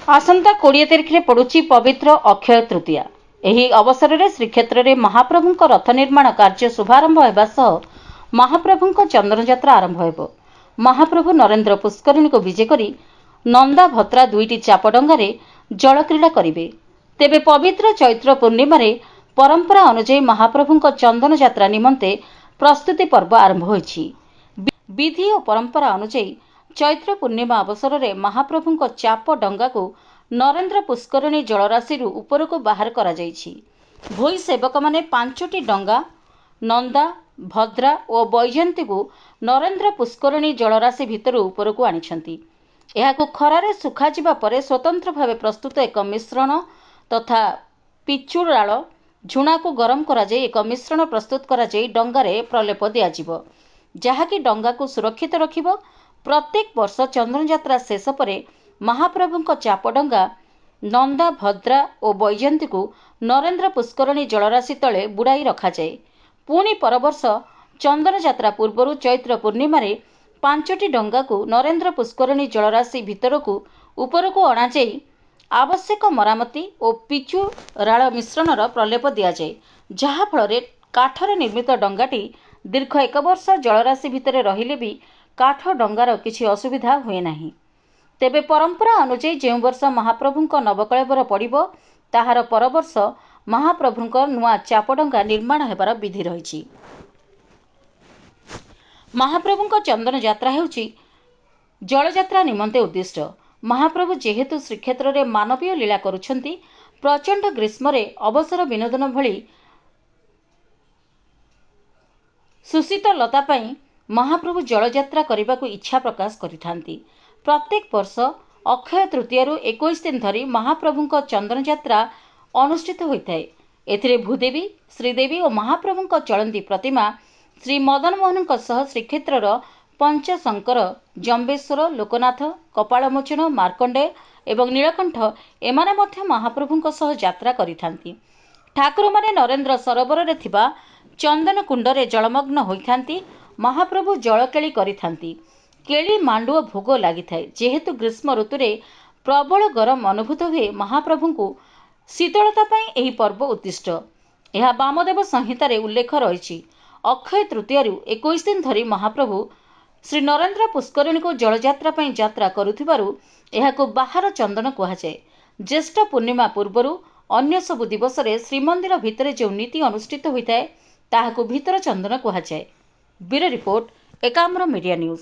आसंता 20 तारिख में पड़ुची पवित्र अक्षय तृतीया। एही अवसर में श्रीक्षेत्र में महाप्रभुंक रथ निर्माण कार्य शुभारंभ होगा सह महाप्रभुंक चंदन यात्रा आरंभ हो। महाप्रभु नरेंद्र पुष्करिणी को विजे करी नंदा भद्रा दुईटी चापडंगारे जलक्रीड़ा करेंगे। तेबे पवित्र चैत्र पूर्णिमा परंपरा अनुଯାयी महाप्रभुंक चंदन यात्रा निमंते प्रस्तुति पर्व आरंभ होइछि। विधि और परंपरा अनुଯାयी चैत्र पूर्णिमा अवसर में महाप्रभुंक चाप डंगा को नरेंद्र पुष्करिणी जलराशि ऊपर को बाहर करा जाइछि। भोई सेवक माने 5टी डंगा नंदा भद्रा और बैजयंती को नरेंद्र पुष्करिणी जलराशि भितर ऊपर को आनिछंती। एहाकु खरारे सुखा जिबा परे स्वतंत्र भावे प्रस्तुत एक मिश्रण तथा पिचुराल झुणा को गरम करा जाय एक मिश्रण प्रस्तुत करा जाय डंगारे प्रलेप दिया जिवो, जहाँकि डंगा को सुरक्षित रखिबो। प्रत्येक वर्ष चंदन यात्रा शेष परे महाप्रभुंक चापडंगा नंदा भद्रा और बैजयंती को नरेंद्र पुष्करिणी जलराशि तले बुड़ाई रखा जाए। पुणी पर वर्ष चंदन यात्रा पूर्व चैत्र पूर्णिमा 5टी डंगा को नरेंद्र पुष्करिणी जलराशि भितर को ऊपर को अणा जाई आवश्यक मरामती और पिचु राल मिश्रणर प्रलेप दिया जाए, जहा फल काठर निर्मित डंगाटी दीर्घ 1 वर्ष जलराशि भितर रहिले भी काठ डंगार किसी असुविधा हुए नहीं। तेबे परंपरा अनुଯାयी जो वर्ष महाप्रभुंक नवकलेवर पड़िबो ताहार पर वर्ष महाप्रभुंक नुआ चापडंगा निर्माण हेबार विधि रही। महाप्रभुंक चंदन यात्रा हेउची जलयात्रा निमंते उद्दिष्ट। महाप्रभु जेहेतु श्रीक्षेत्र में मानवीय लीला करुछंती, प्रचंड ग्रीष्म अवसर विनोदन भली सुशीत लता पाई महाप्रभु जलयात्रा करने को इच्छा प्रकाश करिथांती। प्रत्येक वर्ष अक्षय तृतीया 21 दिन धरी महाप्रभुंक चंदन यात्रा अनुष्ठित होता है। एथिरे भूदेवी श्रीदेवी और महाप्रभुंक चलंती प्रतिमा श्री मदन मोहन श्रीक्षेत्रर पंचशंकर जम्बेश्वर लोकनाथ कपालमोचन मार्कंडेय एवं नीलकंठ एमाने मध्य महाप्रभुंक सह यात्रा करिथांती। ठाकुर माने नरेंद्र सरोवर रे थिबा चंदन कुंडरे जलमग्न होइथांती। महाप्रभु जलकेली करिथांती। केली मांडुओ भोग लागिथाए। जेहेतु ग्रीष्म ऋतु रे प्रबल गरम अनुभूत हुए, महाप्रभु को शीतलता पाई एही पर्व उद्दिष्ट। यह वामदेव संहिता रे उल्लेख रही। अक्षय तृतीया 21 दिन धरी महाप्रभु श्री नरेंद्र पुष्करिणी को जलयात्रा पाई यात्रा करुथिबारु एहाकु बाहर चंदन कहुए। ज्येष्ठ पूर्णिमा पूर्वरु अन्य सबु दिवस रे श्रीमंदिर भितर जो नीति अनुष्ठित होता है ताहाकु भीतर चंदन कहुए। Bureau report Ekamra media news.